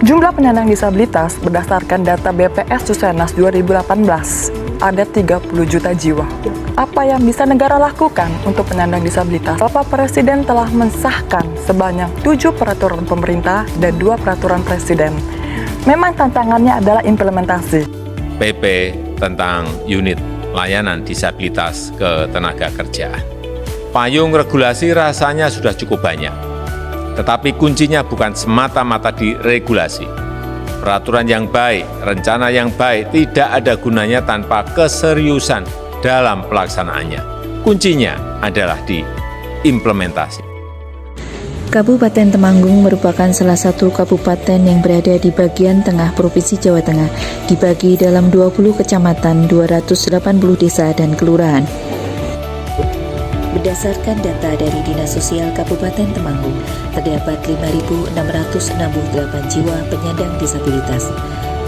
Jumlah penyandang disabilitas berdasarkan data BPS Susenas 2018 ada 30 juta jiwa. Apa yang bisa negara lakukan untuk penyandang disabilitas? Bapak Presiden telah mensahkan sebanyak 7 peraturan pemerintah dan 2 peraturan presiden. Memang tantangannya adalah implementasi. PP tentang unit layanan disabilitas ketenagakerjaan. Payung regulasi rasanya sudah cukup banyak. Tetapi kuncinya bukan semata-mata di regulasi. Peraturan yang baik, rencana yang baik tidak ada gunanya tanpa keseriusan dalam pelaksanaannya. Kuncinya adalah di implementasi. Kabupaten Temanggung merupakan salah satu kabupaten yang berada di bagian tengah Provinsi Jawa Tengah, dibagi dalam 20 kecamatan, 280 desa dan kelurahan. Berdasarkan data dari Dinas Sosial Kabupaten Temanggung, terdapat 5.668 jiwa penyandang disabilitas.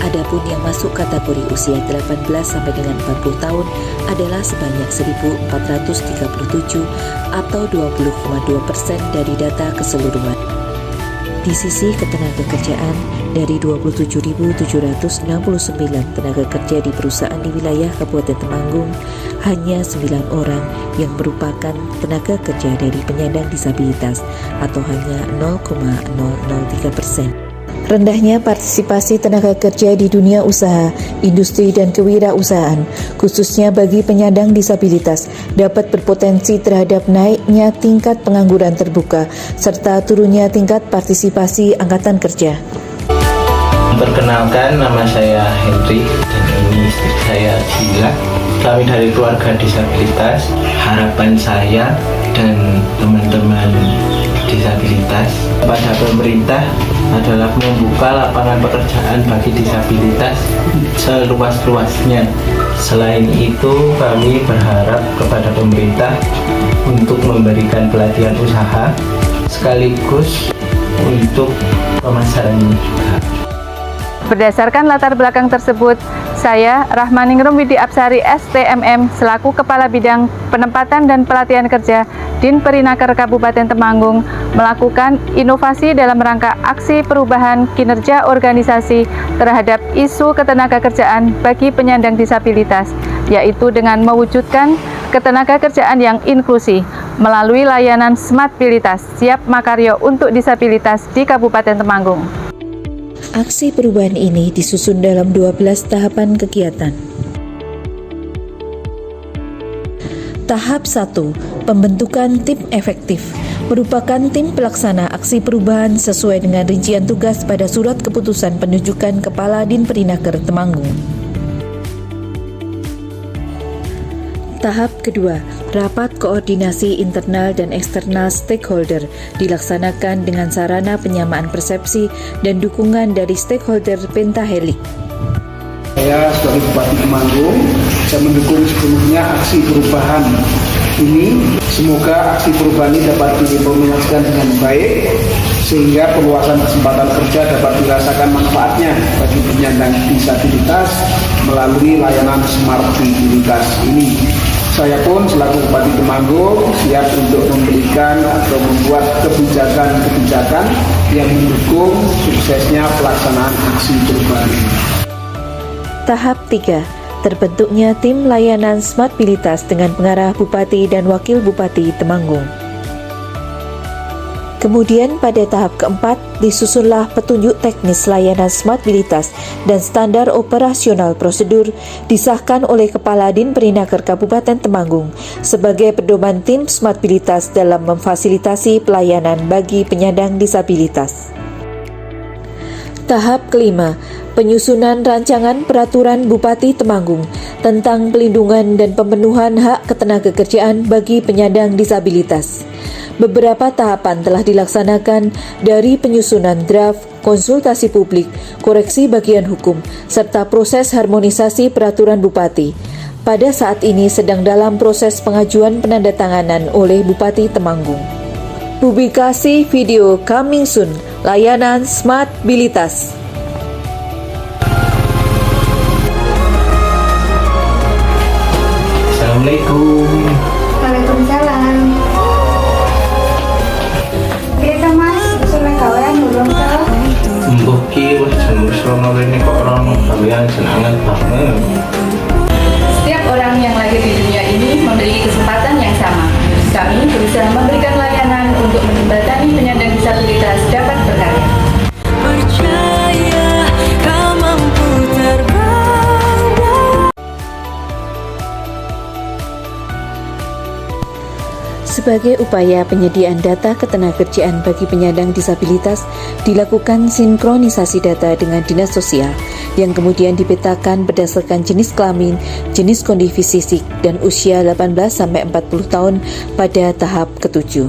Adapun yang masuk kategori usia 18 sampai dengan 40 tahun adalah sebanyak 1.437 atau 20,2% dari data keseluruhan. Di sisi ketenagakerjaan, dari 27.769 tenaga kerja di perusahaan di wilayah Kabupaten Temanggung, hanya 9 orang yang merupakan tenaga kerja dari penyandang disabilitas atau hanya 0,003%. Rendahnya partisipasi tenaga kerja di dunia usaha, industri, dan kewirausahaan, khususnya bagi penyandang disabilitas, dapat berpotensi terhadap naiknya tingkat pengangguran terbuka, serta turunnya tingkat partisipasi angkatan kerja. Perkenalkan, nama saya Henry dan ini istri saya Gila. Kami dari keluarga disabilitas. Harapan saya dan teman-teman disabilitas pada pemerintah adalah membuka lapangan pekerjaan bagi disabilitas seluas-luasnya. Selain itu, kami berharap kepada pemerintah untuk memberikan pelatihan usaha sekaligus untuk pemasarannya juga. Berdasarkan latar belakang tersebut, saya, Rahmaningrum Widi Apsari STMM, selaku Kepala Bidang Penempatan dan Pelatihan Kerja Dinperinaker Kabupaten Temanggung, melakukan inovasi dalam rangka aksi perubahan kinerja organisasi terhadap isu ketenagakerjaan bagi penyandang disabilitas, yaitu dengan mewujudkan ketenagakerjaan yang inklusi melalui layanan Smartbilitas Siap Makaryo untuk disabilitas di Kabupaten Temanggung. Aksi perubahan ini disusun dalam 12 tahapan kegiatan. Tahap 1, pembentukan tim efektif, merupakan tim pelaksana aksi perubahan sesuai dengan rincian tugas pada surat keputusan penunjukan Kepala Dinperinaker Temanggung. Tahap kedua, rapat koordinasi internal dan eksternal stakeholder dilaksanakan dengan sarana penyamaan persepsi dan dukungan dari stakeholder pentahelik. Saya sebagai Bupati Temanggung, saya mendukung sepenuhnya aksi perubahan ini. Semoga aksi perubahan ini dapat diimplementasikan dengan baik, sehingga perluasan kesempatan kerja dapat dirasakan manfaatnya bagi penyandang disabilitas melalui layanan Smartbilitas ini. Saya pun selaku Bupati Temanggung siap untuk memberikan atau membuat kebijakan-kebijakan yang mendukung suksesnya pelaksanaan aksi perubahan ini. Tahap 3, terbentuknya tim layanan Smartbilitas dengan pengarah Bupati dan Wakil Bupati Temanggung. Kemudian pada tahap keempat, disusunlah petunjuk teknis layanan Smartbilitas dan standar operasional prosedur disahkan oleh Kepala Dinperinaker Kabupaten Temanggung sebagai pedoman tim Smartbilitas dalam memfasilitasi pelayanan bagi penyandang disabilitas. Tahap kelima, penyusunan rancangan peraturan Bupati Temanggung tentang pelindungan dan pemenuhan hak ketenagakerjaan bagi penyandang disabilitas. Beberapa tahapan telah dilaksanakan dari penyusunan draft, konsultasi publik, koreksi bagian hukum, serta proses harmonisasi peraturan Bupati. Pada saat ini sedang dalam proses pengajuan penandatanganan oleh Bupati Temanggung. Publikasi video coming soon, layanan Smartbilitas. Assalamualaikum. Waalaikumsalam. Kita mas, sudah kawan belum tahu? Mbuki Sebagai upaya penyediaan data ketenagakerjaan bagi penyandang disabilitas, dilakukan sinkronisasi data dengan Dinas Sosial yang kemudian dipetakan berdasarkan jenis kelamin, jenis kondisi fisik, dan usia 18-40 tahun pada tahap ke-7.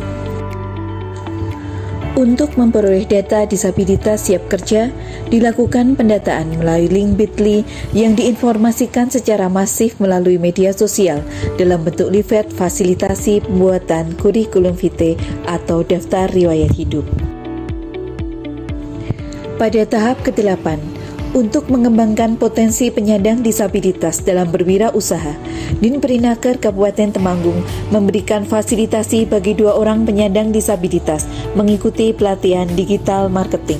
Untuk memperoleh data disabilitas siap kerja, dilakukan pendataan melalui link bit.ly yang diinformasikan secara masif melalui media sosial dalam bentuk leaflet fasilitasi pembuatan kurikulum vitae atau daftar riwayat hidup. Pada tahap ke-8, untuk mengembangkan potensi penyandang disabilitas dalam berwirausaha, Dinperinaker Kabupaten Temanggung memberikan fasilitasi bagi 2 orang penyandang disabilitas mengikuti pelatihan digital marketing.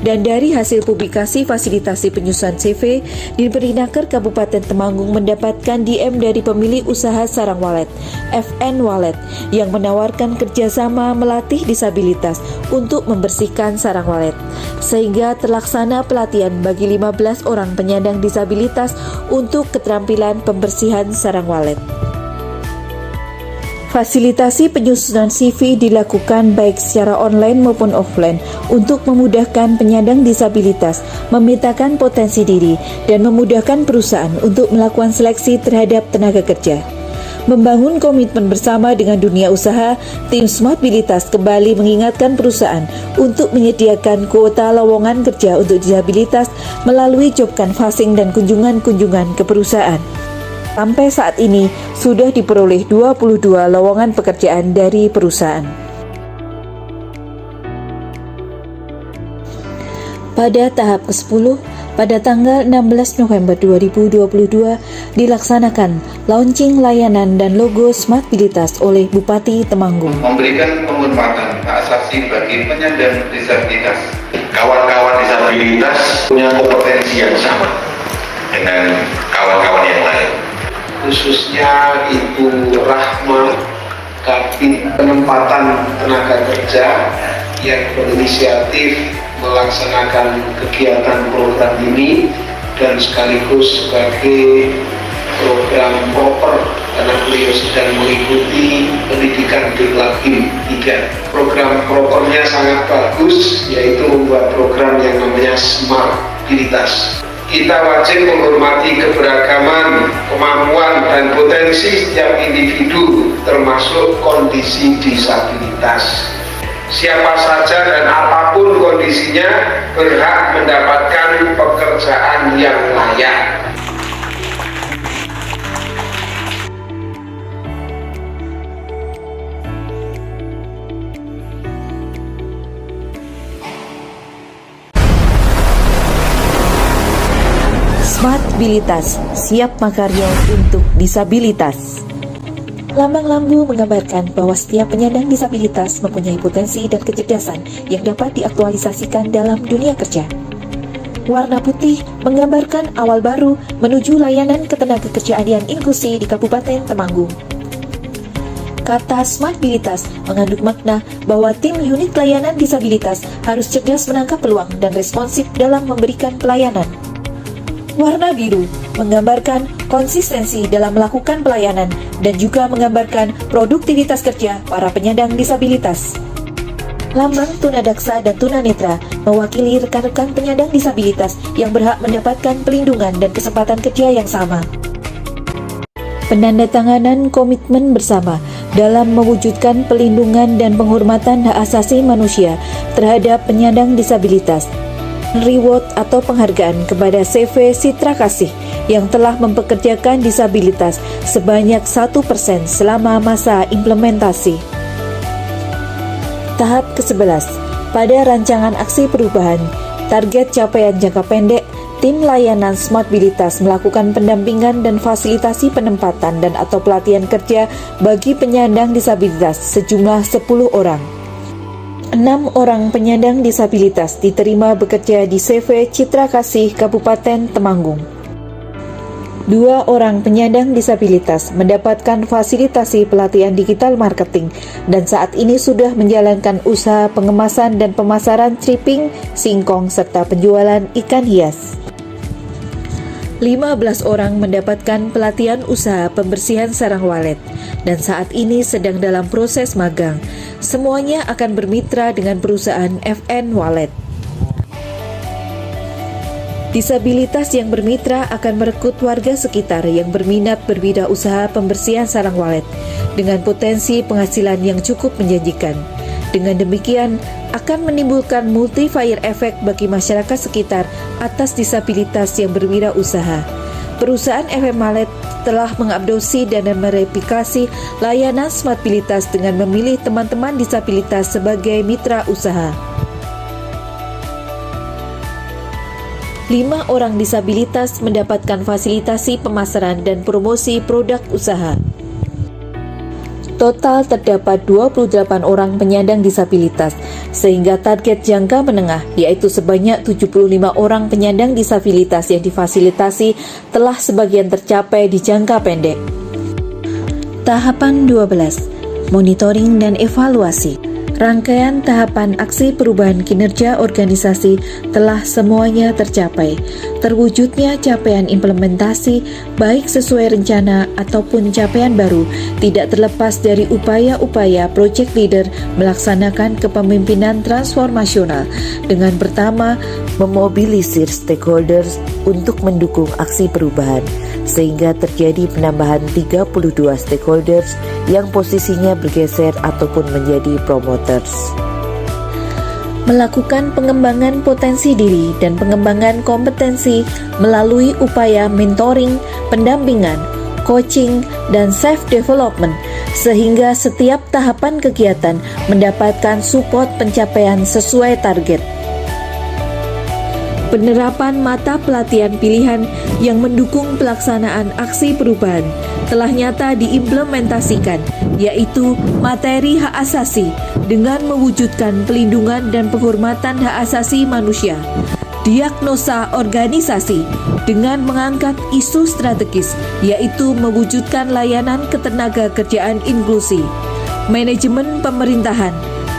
Dan dari hasil publikasi fasilitasi penyusunan CV, Dinperinaker Kabupaten Temanggung mendapatkan DM dari pemilik usaha Sarang Wallet, FN Wallet, yang menawarkan kerjasama melatih disabilitas untuk membersihkan sarang wallet, sehingga terlaksana pelatihan bagi 15 orang penyandang disabilitas untuk keterampilan pembersihan sarang wallet. Fasilitasi penyusunan CV dilakukan baik secara online maupun offline untuk memudahkan penyandang disabilitas memetakan potensi diri dan memudahkan perusahaan untuk melakukan seleksi terhadap tenaga kerja. Membangun komitmen bersama dengan dunia usaha, tim Smartbilitas kembali mengingatkan perusahaan untuk menyediakan kuota lowongan kerja untuk disabilitas melalui job canvassing dan kunjungan-kunjungan ke perusahaan. Sampai saat ini, sudah diperoleh 22 lowongan pekerjaan dari perusahaan. Pada tahap ke-10, pada tanggal 16 November 2022, dilaksanakan launching layanan dan logo Smartbilitas oleh Bupati Temanggung. Memberikan pemanfaatan hak asasi bagi penyandang disabilitas. Kawan-kawan disabilitas punya kompetensi yang sama dengan kawan-kawan yang lain. Khususnya Ibu Rahma, Kabin Penempatan Tenaga Kerja yang berinisiatif melaksanakan kegiatan program ini dan sekaligus sebagai program proper karena beliau sedang mengikuti pendidikan Dirlakim 3. Program propernya sangat bagus, yaitu membuat program yang namanya Smartbilitas. Kita wajib menghormati keberagaman, kemampuan, dan potensi setiap individu, termasuk kondisi disabilitas. Siapa saja dan apapun kondisinya berhak mendapatkan pekerjaan yang layak. Smartbilitas, siap makarya untuk disabilitas. Lambang lambu menggambarkan bahwa setiap penyandang disabilitas mempunyai potensi dan kecerdasan yang dapat diaktualisasikan dalam dunia kerja. Warna putih menggambarkan awal baru menuju layanan ketenagakerjaan yang inklusi di Kabupaten Temanggung. Kata Smartbilitas mengandung makna bahwa tim unit layanan disabilitas harus cerdas menangkap peluang dan responsif dalam memberikan pelayanan. Warna biru menggambarkan konsistensi dalam melakukan pelayanan dan juga menggambarkan produktivitas kerja para penyandang disabilitas. Lambang tunadaksa dan tunanetra mewakili rekan-rekan penyandang disabilitas yang berhak mendapatkan pelindungan dan kesempatan kerja yang sama. Penandatanganan komitmen bersama dalam mewujudkan pelindungan dan penghormatan hak asasi manusia terhadap penyandang disabilitas. Reward atau penghargaan kepada CV Citra Kasih yang telah mempekerjakan disabilitas sebanyak 1% selama masa implementasi. Tahap ke-11, pada rancangan aksi perubahan, target capaian jangka pendek, tim layanan Smartbilitas melakukan pendampingan dan fasilitasi penempatan dan atau pelatihan kerja bagi penyandang disabilitas sejumlah 10 orang. 6 orang penyandang disabilitas diterima bekerja di CV Citra Kasih Kabupaten Temanggung. 2 orang penyandang disabilitas mendapatkan fasilitasi pelatihan digital marketing dan saat ini sudah menjalankan usaha pengemasan dan pemasaran stripping, singkong, serta penjualan ikan hias. 15 orang mendapatkan pelatihan usaha pembersihan sarang walet dan saat ini sedang dalam proses magang. Semuanya akan bermitra dengan perusahaan FN Walet. Disabilitas yang bermitra akan merekrut warga sekitar yang berminat berwirausaha pembersihan sarang walet dengan potensi penghasilan yang cukup menjanjikan. Dengan demikian, akan menimbulkan multiplier effect bagi masyarakat sekitar atas disabilitas yang berwirausaha. Perusahaan FM Walet telah mengadopsi dan mereplikasi layanan smartbilitas dengan memilih teman-teman disabilitas sebagai mitra usaha. 5 orang disabilitas mendapatkan fasilitasi pemasaran dan promosi produk usaha. Total terdapat 28 orang penyandang disabilitas, sehingga target jangka menengah yaitu sebanyak 75 orang penyandang disabilitas yang difasilitasi telah sebagian tercapai di jangka pendek. Tahapan 12. Monitoring dan evaluasi. Rangkaian tahapan aksi perubahan kinerja organisasi telah semuanya tercapai. Terwujudnya capaian implementasi, baik sesuai rencana ataupun capaian baru, tidak terlepas dari upaya-upaya project leader melaksanakan kepemimpinan transformasional dengan pertama, memobilisir stakeholders untuk mendukung aksi perubahan, sehingga terjadi penambahan 32 stakeholders yang posisinya bergeser ataupun menjadi promoters. Melakukan pengembangan potensi diri dan pengembangan kompetensi melalui upaya mentoring, pendampingan, coaching, dan self-development, sehingga setiap tahapan kegiatan mendapatkan support pencapaian sesuai target. Penerapan mata pelatihan pilihan yang mendukung pelaksanaan aksi perubahan telah nyata diimplementasikan, yaitu materi hak asasi dengan mewujudkan pelindungan dan penghormatan hak asasi manusia, diagnosa organisasi dengan mengangkat isu strategis, yaitu mewujudkan layanan ketenagakerjaan inklusi, manajemen pemerintahan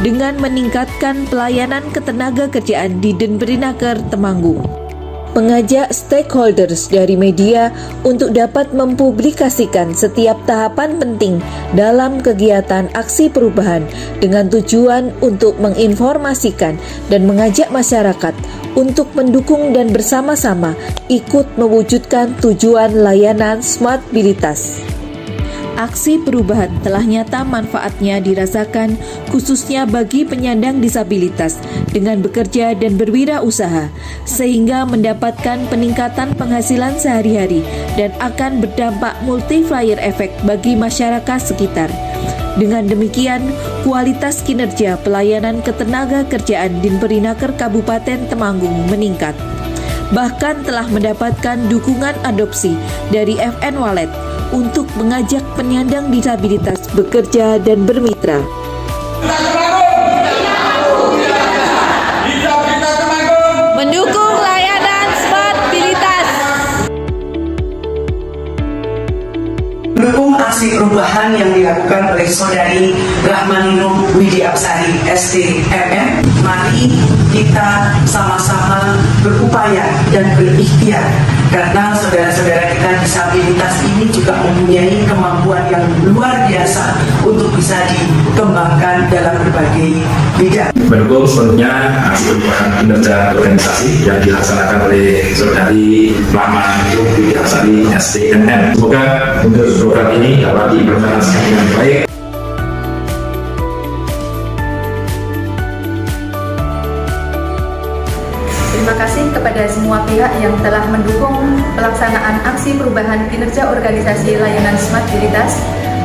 dengan meningkatkan pelayanan ketenagakerjaan di Denperinaker Temanggung. Mengajak stakeholders dari media untuk dapat mempublikasikan setiap tahapan penting dalam kegiatan aksi perubahan dengan tujuan untuk menginformasikan dan mengajak masyarakat untuk mendukung dan bersama-sama ikut mewujudkan tujuan layanan smartbilitas. Aksi perubahan telah nyata manfaatnya dirasakan khususnya bagi penyandang disabilitas dengan bekerja dan berwirausaha, sehingga mendapatkan peningkatan penghasilan sehari-hari dan akan berdampak multiplier effect bagi masyarakat sekitar. Dengan demikian, kualitas kinerja pelayanan ketenagakerjaan Denperinaker Kabupaten Temanggung meningkat. Bahkan telah mendapatkan dukungan adopsi dari FN Walet untuk mengajak penyandang disabilitas bekerja dan bermitra. Mendukung layanan smartbilitas. Mendukung aksi perubahan yang dilakukan oleh Saudari Rahmaninur Widi Apsari STMM, mari kita sama-sama berupaya dan berikhtiar karena saudara-saudara kita disabilitas ini juga mempunyai kemampuan yang luar biasa untuk bisa dikembangkan dalam berbagai bidang. Mendukung sepenuhnya aksi perubahan kinerja organisasi yang dilaksanakan oleh Saudari Rahmaninur Widi Apsari STMM. Semoga untuk program ini dapat diimplementasikan dengan baik. Terima kasih kepada semua pihak yang telah mendukung pelaksanaan aksi perubahan kinerja organisasi layanan smartbilitas.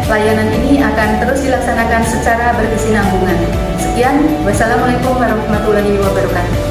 Layanan ini akan terus dilaksanakan secara berkesinambungan. Sekian, wassalamualaikum warahmatullahi wabarakatuh.